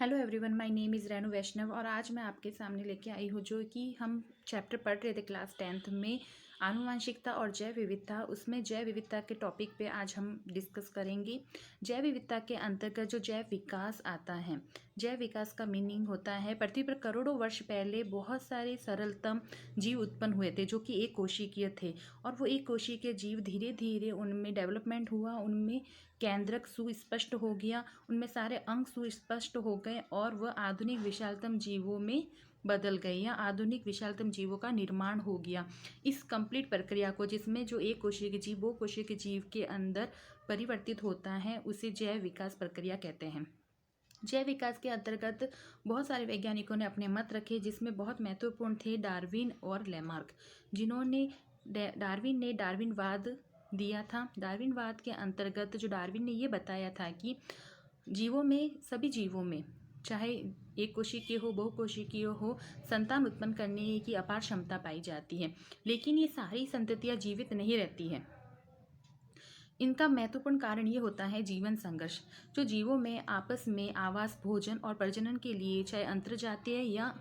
Hello everyone, my name is Renu Vaishnav और आज मैं आपके सामने लेके आई हूँ जो कि हम चैप्टर पढ़ रहे थे क्लास 10th में आनुवंशिकता और जैव विविधता। उसमें जैव विविधता के टॉपिक पे आज हम डिस्कस करेंगे। जैव विविधता के अंतर्गत जो जैव विकास आता है, जैव विकास का मीनिंग होता है पृथ्वी पर करोड़ों वर्ष पहले बहुत सारे सरलतम जीव उत्पन्न हुए थे जो कि एक कोशिकीय थे। और वो एक कोशिकीय जीव धीरे धीरे उनमें डेवलपमेंट हुआ, उनमें केंद्रक सुस्पष्ट हो गया, उनमें सारे अंग सुस्पष्ट हो गए और वह आधुनिक विशालतम जीवों में बदल गए या आधुनिक विशालतम जीवों का निर्माण हो गया। इस कंप्लीट प्रक्रिया को, जिसमें जो एक कोशिकीय जीव वो कोशिकीय जीव के अंदर परिवर्तित होता है, उसे जैव विकास प्रक्रिया कहते हैं। जैव विकास के अंतर्गत बहुत सारे वैज्ञानिकों ने अपने मत रखे, जिसमें बहुत महत्वपूर्ण थे डार्विन और लेमार्क, जिन्होंने डार्विन ने डार्विनवाद दिया था। डार्विनवाद के अंतर्गत जो डार्विन ने ये बताया था कि जीवों में, सभी जीवों में, चाहे एक कोशिकीय हो बहुकोशिकीय हो, संतान उत्पन्न करने की अपार क्षमता पाई जाती है, लेकिन ये सारी संततियाँ जीवित नहीं रहती हैं। इनका महत्वपूर्ण कारण ये होता है जीवन संघर्ष, जो जीवों में आपस में आवास, भोजन और प्रजनन के लिए चाहे अंतर्जातीय या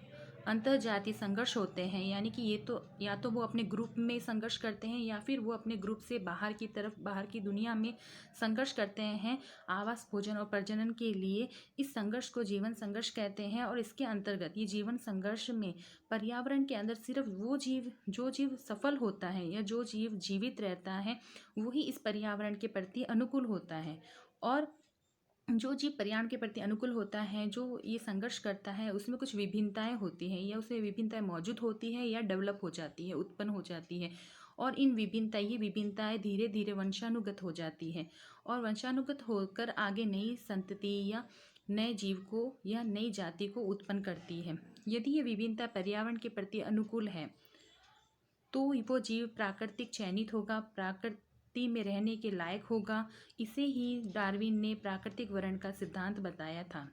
अंतर्जातीय संघर्ष होते हैं। यानी कि ये तो या तो वो अपने ग्रुप में संघर्ष करते हैं या फिर वो अपने ग्रुप से बाहर की तरफ, बाहर की दुनिया में संघर्ष करते हैं आवास, भोजन और प्रजनन के लिए। इस संघर्ष को जीवन संघर्ष कहते हैं। और इसके अंतर्गत ये जीवन संघर्ष में पर्यावरण के अंदर सिर्फ वो जीव, जो जीव सफल होता है या जो जीव जीवित रहता है, वही इस पर्यावरण के प्रति अनुकूल होता है। और जो जीव पर्यावरण के प्रति अनुकूल होता है, जो ये संघर्ष करता है, उसमें कुछ विभिन्नताएं होती हैं या उसमें विभिन्नताएं मौजूद होती है या डेवलप हो जाती है, उत्पन्न हो जाती है। और इन विभिन्नताएं धीरे धीरे वंशानुगत हो जाती है और वंशानुगत होकर आगे नई संतति या नए जीव को या नई जाति को उत्पन्न करती है। यदि ये विभिन्नता पर्यावरण के प्रति अनुकूल है तो वो जीव प्राकृतिक चयनित होगा, प्रकृति में रहने के लायक होगा। इसे ही डार्विन ने प्राकृतिक वर्ण का सिद्धांत बताया था।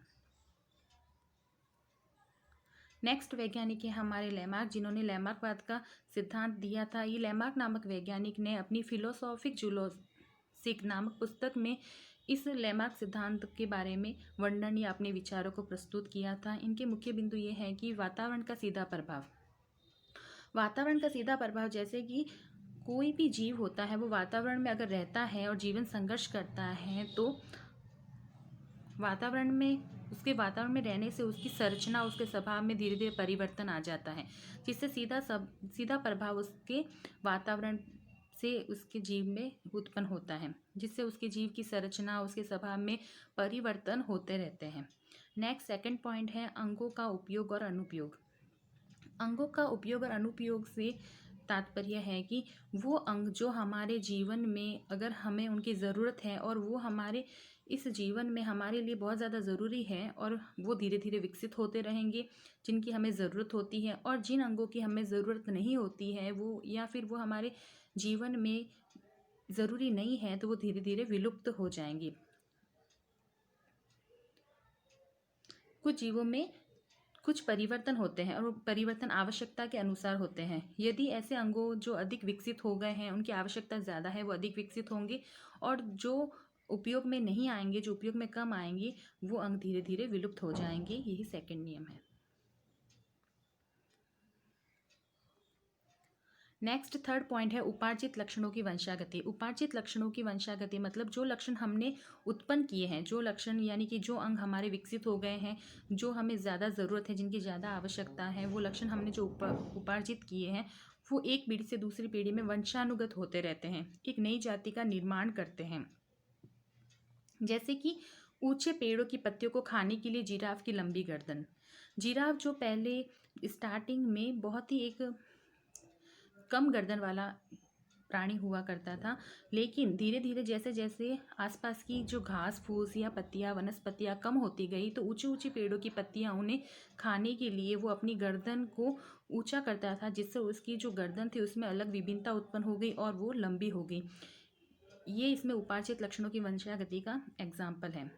नेक्स्ट वैज्ञानिक है हमारे लेमार्क, जिन्होंने लेमार्कवाद का सिद्धांत दिया था। ये लेमार्क नामक वैज्ञानिक ने अपनी फिलोसॉफिक जूलॉजिक नामक पुस्तक में इस लेमार्क सिद्धांत के बारे में वर्णन या अपने विचारों को प्रस्तुत किया था। इनके मुख्य बिंदु ये है कि वातावरण का सीधा प्रभाव, वातावरण का सीधा प्रभाव, जैसे कि कोई भी जीव होता है वो वातावरण में अगर रहता है और जीवन संघर्ष करता है तो वातावरण में रहने से उसकी संरचना, उसके स्वभाव में धीरे धीरे परिवर्तन आ जाता है, जिससे सीधा प्रभाव उसके वातावरण से उसके जीव में उत्पन्न होता है, जिससे उसके जीव की संरचना, उसके स्वभाव में परिवर्तन होते रहते हैं। नेक्स्ट सेकंड पॉइंट है अंगों का उपयोग और अनुपयोग। अंगों का उपयोग और अनुपयोग से तात्पर्य है कि वो अंग जो हमारे जीवन में, अगर हमें उनकी ज़रूरत है और वो हमारे इस जीवन में हमारे लिए बहुत ज़्यादा ज़रूरी है, और वो धीरे धीरे विकसित होते रहेंगे, जिनकी हमें ज़रूरत होती है। और जिन अंगों की हमें ज़रूरत नहीं होती है वो, या फिर वो हमारे जीवन में ज़रूरी नहीं है, तो वो धीरे धीरे विलुप्त हो जाएंगे। कुछ जीवों में कुछ परिवर्तन होते हैं और वो परिवर्तन आवश्यकता के अनुसार होते हैं। यदि ऐसे अंगों जो अधिक विकसित हो गए हैं, उनकी आवश्यकता ज़्यादा है, वो अधिक विकसित होंगे, और जो उपयोग में नहीं आएंगे, जो उपयोग में कम आएंगे, वो अंग धीरे धीरे विलुप्त हो जाएंगे। यही सेकंड नियम है। नेक्स्ट थर्ड पॉइंट है उपार्जित लक्षणों की वंशागति। उपार्जित लक्षणों की वंशागति मतलब जो लक्षण हमने उत्पन्न किए हैं, जो लक्षण यानी कि जो अंग हमारे विकसित हो गए हैं, जो हमें ज़्यादा ज़रूरत है, जिनकी ज़्यादा आवश्यकता है, वो लक्षण हमने जो उपार्जित किए हैं, वो एक पीढ़ी से दूसरी पीढ़ी में वंशानुगत होते रहते हैं, एक नई जाति का निर्माण करते हैं। जैसे कि ऊंचे पेड़ों की पत्तियों को खाने के लिए जिराफ की लंबी गर्दन। जिराफ जो पहले स्टार्टिंग में बहुत ही एक कम गर्दन वाला प्राणी हुआ करता था, लेकिन धीरे धीरे जैसे जैसे आसपास की जो घास फूस या पत्तियां, वनस्पतियां कम होती गई, तो ऊंची ऊंची पेड़ों की पत्तियां उन्हें खाने के लिए वो अपनी गर्दन को ऊंचा करता था, जिससे उसकी जो गर्दन थी उसमें अलग विभिन्नता उत्पन्न हो गई और वो लंबी हो गई। ये इसमें उपार्जित लक्षणों की वंशागति का एग्जाम्पल है।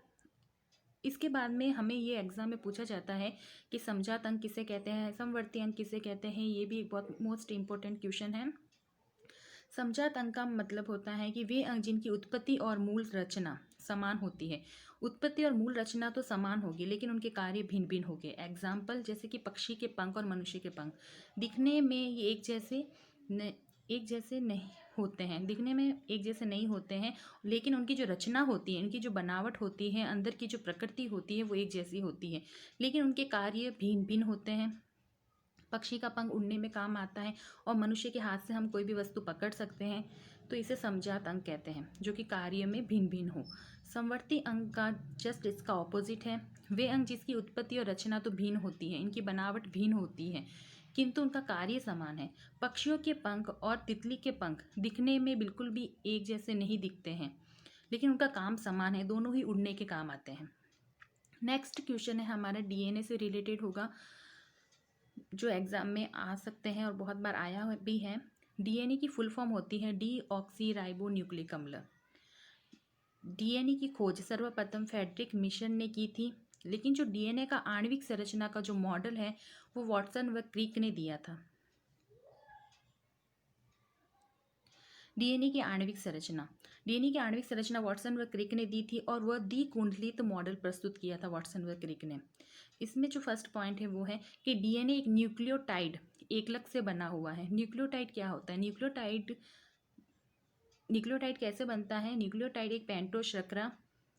इसके बाद में हमें ये एग्जाम में पूछा जाता है कि समजात अंग किसे कहते हैं, समवर्ती अंग किसे कहते हैं। ये भी एक बहुत मोस्ट इम्पोर्टेंट क्वेश्चन है। समजात अंग का मतलब होता है कि वे अंग जिनकी उत्पत्ति और मूल रचना समान होती है। उत्पत्ति और मूल रचना तो समान होगी, लेकिन उनके कार्य भिन्न भिन्न होंगे। एग्जाम्पल जैसे कि पक्षी के पंख और मनुष्य के पंख, दिखने में ये एक जैसे नहीं होते हैं, दिखने में एक जैसे नहीं होते हैं, लेकिन उनकी जो रचना होती है, इनकी जो बनावट होती है, अंदर की जो प्रकृति होती है वो एक जैसी होती है, लेकिन उनके कार्य भिन्न भिन्न होते हैं। पक्षी का पंख उड़ने में काम आता है और मनुष्य के हाथ से हम कोई भी वस्तु पकड़ सकते हैं, तो इसे समजात अंग कहते हैं, जो कि कार्य में भिन्न भिन्न हो। समवर्ती अंग का जस्ट इसका ऑपोजिट है। वे अंग जिसकी उत्पत्ति और रचना तो भिन्न होती है, इनकी बनावट भिन्न होती है, किंतु उनका कार्य समान है। पक्षियों के पंख और तितली के पंख दिखने में बिल्कुल भी एक जैसे नहीं दिखते हैं, लेकिन उनका काम समान है, दोनों ही उड़ने के काम आते हैं। नेक्स्ट क्वेश्चन है हमारा डीएनए से रिलेटेड होगा, जो एग्जाम में आ सकते हैं और बहुत बार आया भी है। डीएनए की फुल फॉर्म होती है डीऑक्सी राइबो न्यूक्लिक अम्ल। डीएनए की खोज सर्वप्रथम फ्रेडरिक मिशन ने की थी, लेकिन जो डीएनए का आणविक संरचना का जो मॉडल है वो वाटसन व क्रिक ने दिया था। डीएनए की आणविक संरचना वाटसन व क्रिक ने दी थी और वह द्विकुंडलित मॉडल प्रस्तुत किया था वाटसन व क्रिक ने। इसमें जो फर्स्ट पॉइंट है वो है कि डीएनए एक न्यूक्लियोटाइड एकलक से बना हुआ है। न्यूक्लियोटाइड क्या होता है? न्यूक्लियोटाइड कैसे बनता है? न्यूक्लियोटाइड एक पेंटोज शर्करा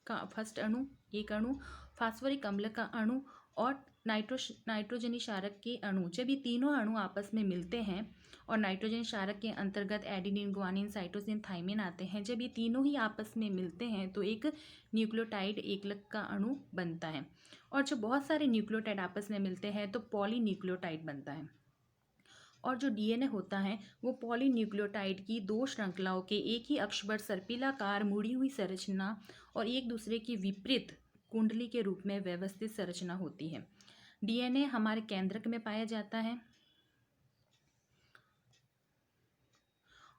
का फर्स्ट एक अणु, फास्फोरिक अम्ल का अणु और नाइट्रोजनी क्षारक के अणु, जब ये तीनों अणु आपस में मिलते हैं और नाइट्रोजन क्षारक के अंतर्गत एडेनिन, गुआनिन, साइटोसिन, थाइमिन आते हैं, जब ये तीनों ही आपस में मिलते हैं तो एक न्यूक्लियोटाइड एकलक का अणु बनता है। और जब बहुत सारे न्यूक्लियोटाइड आपस में मिलते हैं तो पॉलीन्यूक्लियोटाइड बनता है। और जो डीएनए होता है वो पॉलीन्यूक्लियोटाइड की दो श्रृंखलाओं के एक ही अक्ष पर सर्पिलाकार मुड़ी हुई संरचना और एक दूसरे की विपरीत कुंडली के रूप में व्यवस्थित संरचना होती है। डीएनए हमारे केंद्रक में पाया जाता है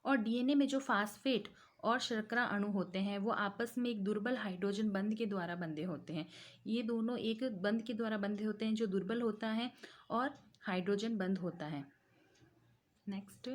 और डीएनए में जो फास्फेट और शर्करा अणु होते हैं वो आपस में एक दुर्बल हाइड्रोजन बंध के द्वारा बंधे होते हैं। ये दोनों एक बंध के द्वारा बंधे होते हैं जो दुर्बल होता है और हाइड्रोजन बंध होता है। नेक्स्ट,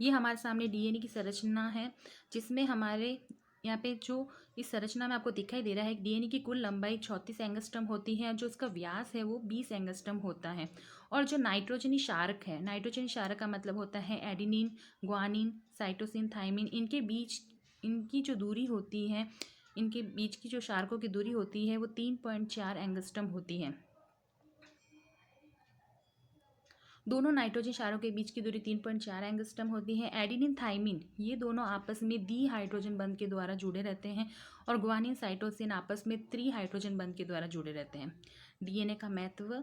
ये हमारे सामने डीएनए की संरचना है, जिसमें हमारे यहाँ पे जो इस संरचना में आपको दिखाई दे रहा है डीएनए की कुल लंबाई 34 एंगस्ट्रम होती है, जो इसका व्यास है वो 20 एंगस्ट्रम होता है। और जो नाइट्रोजनी क्षारक है, नाइट्रोजनी क्षारक का मतलब होता है एडेनिन, गुआनिन, साइटोसिन, थाइमिन, इनके बीच इनकी जो दूरी होती है, इनके बीच की जो क्षारकों की दूरी होती है वो 3.4 एंगस्ट्रम होती है। दोनों नाइट्रोजन क्षारों के बीच की दूरी 3.4 एंगस्ट्रम होती है। एडेनिन, थाइमिन ये दोनों आपस में डी हाइड्रोजन बंध के द्वारा जुड़े रहते हैं और गुआनिन, साइटोसिन आपस में त्रि हाइड्रोजन बंध के द्वारा जुड़े रहते हैं। डीएनए का महत्व,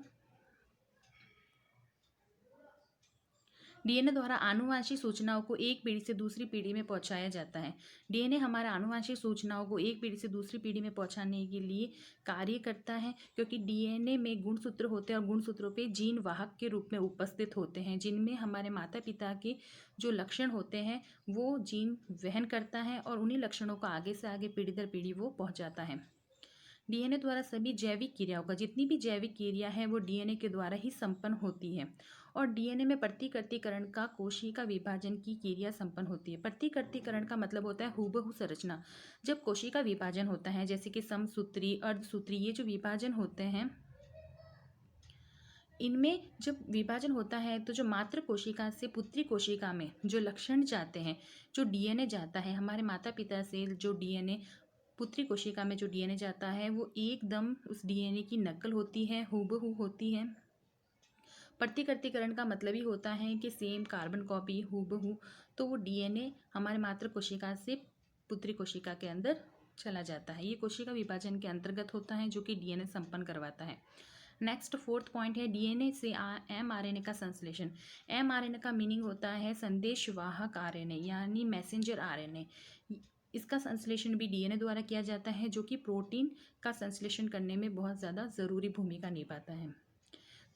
डीएनए द्वारा आनुवांशिक सूचनाओं को एक पीढ़ी से दूसरी पीढ़ी में पहुंचाया जाता है। डीएनए हमारे आनुवांशिक सूचनाओं को एक पीढ़ी से दूसरी पीढ़ी में पहुंचाने के लिए कार्य करता है, क्योंकि डीएनए में गुणसूत्र होते हैं और गुणसूत्रों पे जीन वाहक के रूप में उपस्थित होते हैं, जिनमें हमारे माता पिता के जो लक्षण होते हैं वो जीन वहन करता है और उन्हीं लक्षणों को आगे से आगे पीढ़ी दर पीढ़ी वो पहुँचाता है। डीएनए द्वारा सभी जैविक क्रियाओं का, जितनी भी जैविक क्रिया है वो डीएनए के द्वारा ही संपन्न होती है। और डीएनए में प्रतिकृतिकरण का कोशिका विभाजन की क्रिया संपन्न होती है। प्रतिकृतिकरण का मतलब होता है हूबहू संरचना। जब कोशिका विभाजन होता है, जैसे कि समसूत्री, अर्धसूत्री, ये जो विभाजन होते हैं, इनमें जब विभाजन होता है तो जो मातृ कोशिका से पुत्री कोशिका में जो लक्षण जाते हैं, जो डीएनए जाता है हमारे माता पिता से, जो डीएनए पुत्री कोशिका में जो डीएनए जाता है वो एकदम उस डीएनए की नकल होती है, हूबहू होती है। प्रतिकृतिकरण का मतलब ही होता है कि सेम कार्बन कॉपी, हूबहू। तो वो डीएनए हमारे मातृ कोशिका से पुत्री कोशिका के अंदर चला जाता है। ये कोशिका विभाजन के अंतर्गत होता है, जो कि डीएनए संपन्न करवाता है। नेक्स्ट फोर्थ पॉइंट है डीएनए से एमआरएनए का संश्लेषण। एमआरएनए का मीनिंग होता है संदेशवाहक आरएनए, यानी मैसेंजर आरएनए। इसका संश्लेषण भी डीएनए द्वारा किया जाता है, जो कि प्रोटीन का संश्लेषण करने में बहुत ज़्यादा ज़रूरी भूमिका निभाता है।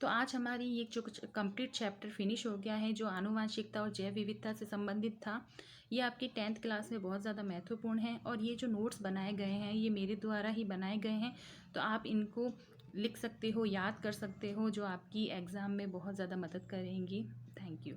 तो आज हमारी ये जो कंप्लीट चैप्टर फिनिश हो गया है, जो आनुवांशिकता और जैव विविधता से संबंधित था। ये आपकी 10th क्लास में बहुत ज़्यादा महत्वपूर्ण है और ये जो नोट्स बनाए गए हैं ये मेरे द्वारा ही बनाए गए हैं, तो आप इनको लिख सकते हो, याद कर सकते हो, जो आपकी एग्ज़ाम में बहुत ज़्यादा मदद करेंगी। Thank you.